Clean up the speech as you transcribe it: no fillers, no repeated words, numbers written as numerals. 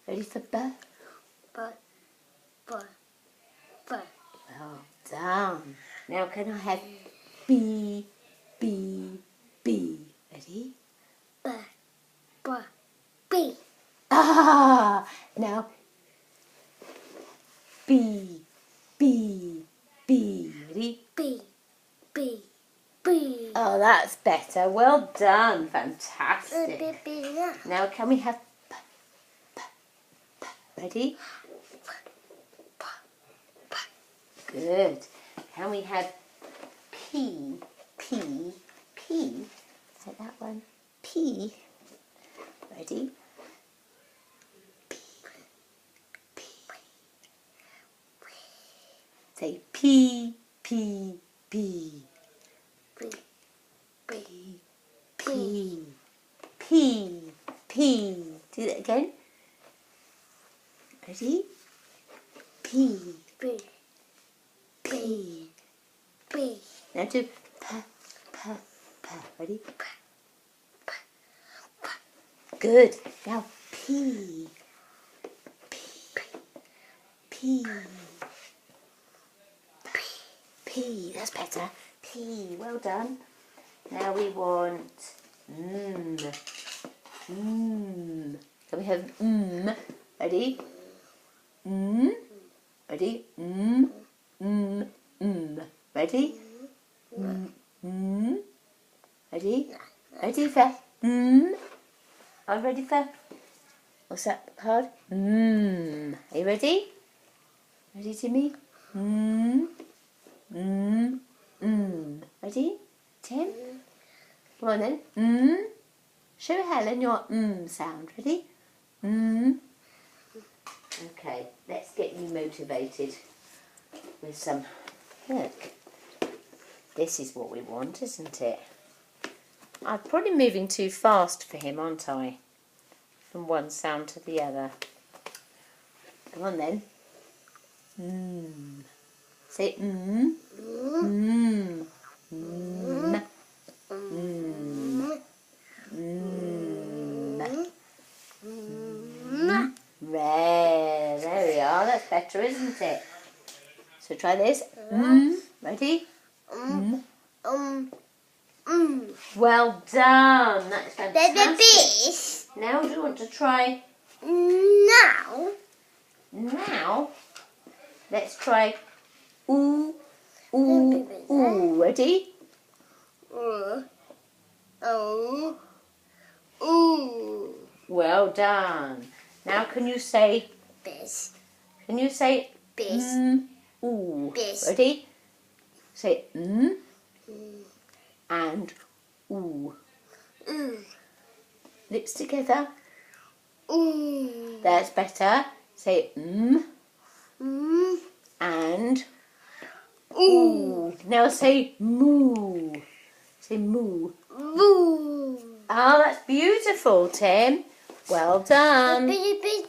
Ready for B? B. B. B. Well done. Now can I have B, B, B? Ready? B. B. B. Ah! Now B, B, B. Ready? B. B. B. Oh, that's better. Well done. Fantastic. B. B. Yeah. Now can we have P, P, P? Ready? Good. Can we have P, P, P? Like that one. P. Ready? P, P. Say P, P, P. B. B. P, P, P. Do that again. Ready? P, B. P. B. Now do P, P, P. Ready? Good. Now P, P, P, P. That's better. P. Well done. Now we want Can we have Ready? Ready? Ready? Ready? Ready for Are you ready for? What's that card? Are you ready? Ready, Timmy? Ready? Tim? Come on then. Show Helen your sound. Ready? Okay, let's get you motivated with some. Look, this is what we want, isn't it? I'm probably moving too fast for him, aren't I? From one sound to the other. Come on then. Say There we are. That's better, isn't it? So try this. Ready? Well done. That's fantastic. Now do you want to try? Now, let's try ooh, ooh, ooh. Ready? Well done. Now can you say? Can you say? Ooh. Ready? Say and ooh. Lips together. That's better. Say and ooh. Now say moo. Say moo. Oh, that's beautiful, Tim. Well done.